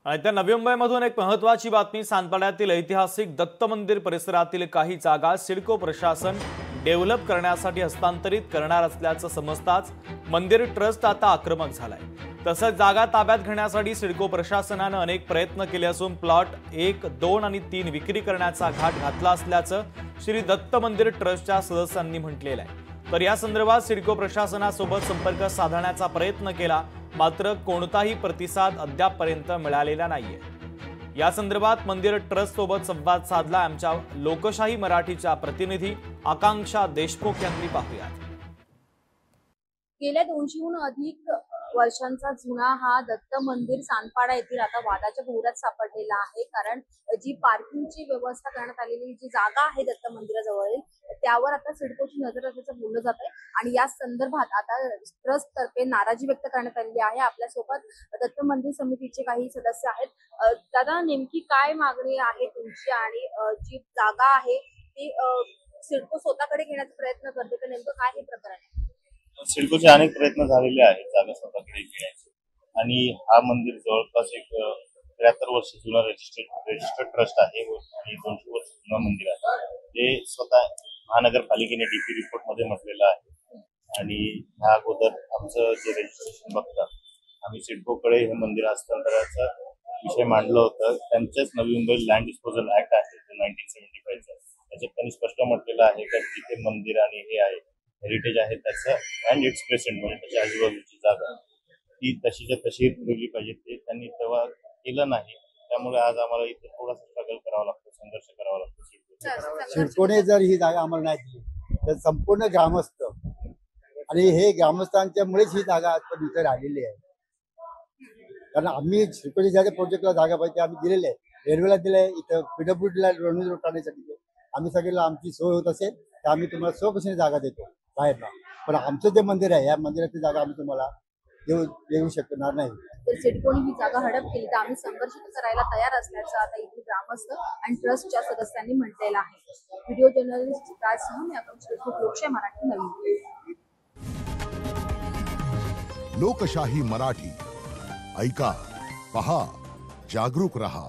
आणि त्या नवी मुंबईमधून एक महत्त्वाची बातमी। सानपाड्यातील ऐतिहासिक दत्त मंदिर परिसरातील काही जागा सिडको प्रशासन डेव्हलप करण्यासाठी हस्तांतरित करणार असल्याचं समजताच मंदिर ट्रस्ट आता आक्रमक झालाय। तसंच जागा ताब्यात घेण्यासाठी सिडको प्रशासनाने अनेक प्रयत्न केले असून प्लॉट 1, 2 आणि 3 विक्री करण्याचा घाट घातला असल्याचं श्री दत्त मंदिर ट्रस्टच्या सदस्यांनी म्हटलेलं आहे। तर या संदर्भात सिडको प्रशासनासोबत संपर्क साधण्याचा प्रयत्न केला, मात्र कोणताही प्रतिसाद अद्यापपर्यंत मिळालेला नाहीये। या संदर्भात मंदिर ट्रस्ट सोबत संवाद साधला आमच्या लोकशाही मराठीच्या प्रतिनिधी आकांक्षा देशमुख यांनी। पाहूयात। गेल्या 200हून अधिक वर्षांचा जुना हा दत्त मंदिर सानपाडा येथील आता वादाच्या भोवऱ्यात सापडलेला आहे। कारण जी पार्किंगची व्यवस्था करण्यात आलेली जी जागा आहे दत्त मंदिराजवळील, त्यावर आता सिडकोची नजर असल्याचं बोललं जात आहे आणि या संदर्भात आता ट्रस्ट तर्फे नाराजी व्यक्त करण्यात आलेली आहे। आपल्यासोबत दत्त मंदिर समितीचे काही सदस्य आहेत। दादा, नेमकी काय मागणी आहे तुमची आणि जी जागा आहे ती सिडको स्वतःकडे घेण्याचा प्रयत्न करते, तर नेमकं काय हे प्रकरण आहे? सिडकोचे अनेक प्रयत्न झालेले आहेत जागा स्वतःकडे घेण्याचे, आणि हा मंदिर जवळपास एक 73 वर्ष जुना रजिस्टर्ड ट्रस्ट आहे आणि 200 वर्ष जुना मंदिर आहे। ते स्वतः महानगरपालिकेने डीपी रिपोर्ट मध्ये म्हटलेलं आहे आणि ह्या अगोदर आमचं जे रजिस्ट्रेशन बघतात आम्ही सिडकोकडे हे मंदिर हस्तांतराचा विषय मांडलं होतं। त्यांच्याच Navi Mumbai land disposal act आहे 1975 चा, त्याच्यात त्यांनी स्पष्ट म्हटलेलं आहे की जिथे मंदिर आणि हे आहे हेरिटेज आहे त्याचं अँड इट्स प्रेझेंट म्हणजे त्याच्या आजूबाजूची जागा ती तशीच्या तशी ठेवली पाहिजे। ते त्यांनी तेव्हा केलं नाही, त्यामुळे आज आम्हाला इथे थोडासा स्ट्रगल करावा लागतो, संघर्ष करावा लागतो। सिडकोने जर ही जागा आम्हाला नाही दिली तर संपूर्ण ग्रामस्थ आणि हे ग्रामस्थांच्यामुळेच ही जागा आजपर्यंत इथे राहिलेली आहे। कारण आम्ही सिडकोच्या ज्या प्रोजेक्टला जागा पाहिजे आम्ही दिलेले आहे, रेल्वेला दिलंय, इथं पीडब्ल्यूडीला रणनीती रोड टाकण्यासाठी आम्ही सगळ्याला आमची सोय होत असेल तर आम्ही तुम्हाला स्वखुशीने जागा देतो बाहेरला, पण आमचं जे मंदिर आहे या मंदिराची जागा आम्ही तुम्हाला देऊ शकणार नाही। तर सिडकोने ही जागा हडप केली तर आम्ही संघर्ष करायला तयार असल्याचं आता इथे ग्रामस्थ आणि ट्रस्टच्या सदस्यांनी म्हटलेलं आहे। व्हिडिओ जर्नलिस्ट राजसह मी आकांक्षा देशमुख, लोकशाही मराठी, नवी मुंबई। लोकशाही मराठी ऐका, पहा, जागरूक रहा।